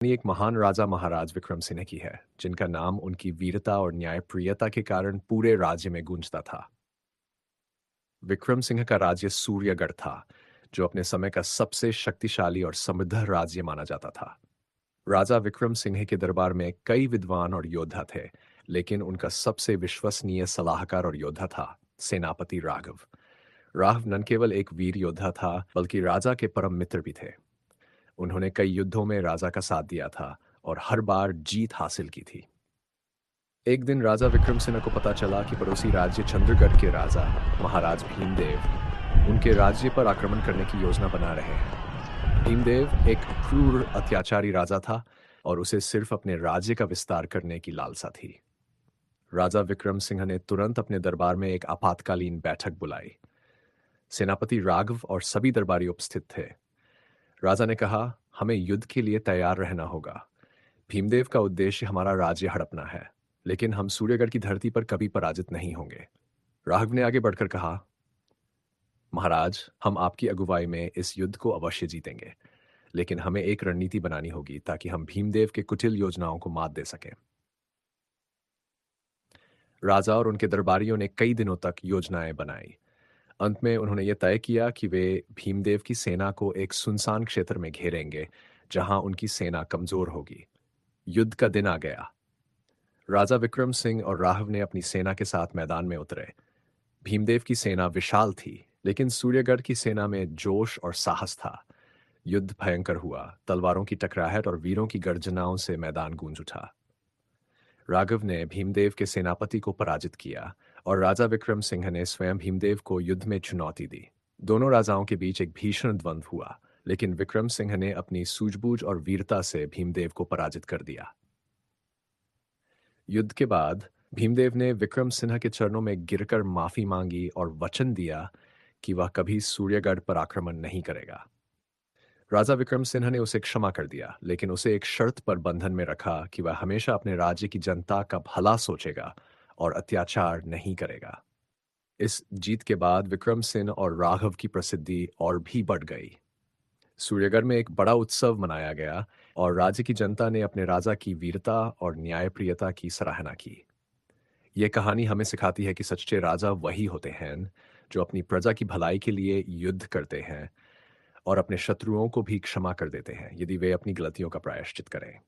कहानी एक महान राजा महाराज विक्रम सिंह की है, जिनका नाम उनकी वीरता और न्यायप्रियता के कारण पूरे राज्य में गूंजता था। विक्रम सिंह का राज्य सूर्यगढ़ था, जो अपने समय का सबसे शक्तिशाली और समृद्ध राज्य माना जाता था। राजा विक्रम सिंह के दरबार में कई विद्वान और योद्धा थे, लेकिन उनका सबसे विश्वसनीय सलाहकार और योद्धा था सेनापति राघव। राघव न केवल एक वीर योद्धा था, बल्कि राजा के परम मित्र भी थे। उन्होंने कई युद्धों में राजा का साथ दिया था और हर बार जीत हासिल की थी। एक दिन राजा विक्रम सिंह को पता चला कि पड़ोसी राज्य चंद्रगढ़ के राजा महाराज भीमदेव उनके राज्य पर आक्रमण करने की योजना बना रहे हैं। भीमदेव एक क्रूर अत्याचारी राजा था और उसे सिर्फ अपने राज्य का विस्तार करने की लालसा थी। राजा विक्रम सिंह ने तुरंत अपने दरबार में एक आपातकालीन बैठक बुलाई। सेनापति राघव और सभी दरबारी उपस्थित थे। राजा ने कहा, हमें युद्ध के लिए तैयार रहना होगा। भीमदेव का उद्देश्य हमारा राज्य हड़पना है, लेकिन हम सूर्यगढ़ की धरती पर कभी पराजित नहीं होंगे। राघव ने आगे बढ़कर कहा, महाराज, हम आपकी अगुवाई में इस युद्ध को अवश्य जीतेंगे, लेकिन हमें एक रणनीति बनानी होगी ताकि हम भीमदेव के कुटिल योजनाओं को मात दे सकें। राजा और उनके दरबारियों ने कई दिनों तक योजनाएं बनाई। अंत में उन्होंने यह तय किया कि वे भीमदेव की सेना को एक सुनसान क्षेत्र में घेरेंगे, जहां उनकी सेना कमजोर होगी। युद्ध का दिन आ गया। राजा विक्रम सिंह और राघव ने अपनी सेना के साथ मैदान में उतरे। भीमदेव की सेना विशाल थी, लेकिन सूर्यगढ़ की सेना में जोश और साहस था। युद्ध भयंकर हुआ। तलवारों की टकराहट और वीरों की गर्जनाओं से मैदान गूंज उठा। राघव ने भीमदेव के सेनापति को पराजित किया और राजा विक्रम सिंह ने स्वयं भीमदेव को युद्ध में चुनौती दी। दोनों राजाओं के बीच एक भीषण द्वंद्व हुआ, लेकिन विक्रम सिंह ने अपनी सूझबूझ और वीरता से भीमदेव को पराजित कर दिया। युद्ध के बाद भीमदेव ने विक्रम सिन्हा के चरणों में गिरकर माफी मांगी और वचन दिया कि वह कभी सूर्यगढ़ पर आक्रमण नहीं करेगा। राजा विक्रम सिन्हा ने उसे क्षमा कर दिया, लेकिन उसे एक शर्त पर बंधन में रखा कि वह हमेशा अपने राज्य की जनता का भला सोचेगा और अत्याचार नहीं करेगा। इस जीत के बाद विक्रम सिंह और राघव की प्रसिद्धि और भी बढ़ गई। सूर्यगढ़ में एक बड़ा उत्सव मनाया गया और राज्य की जनता ने अपने राजा की वीरता और न्यायप्रियता की सराहना की। यह कहानी हमें सिखाती है कि सच्चे राजा वही होते हैं जो अपनी प्रजा की भलाई के लिए युद्ध करते हैं और अपने शत्रुओं को भी क्षमा कर देते हैं, यदि वे अपनी गलतियों का प्रायश्चित करें।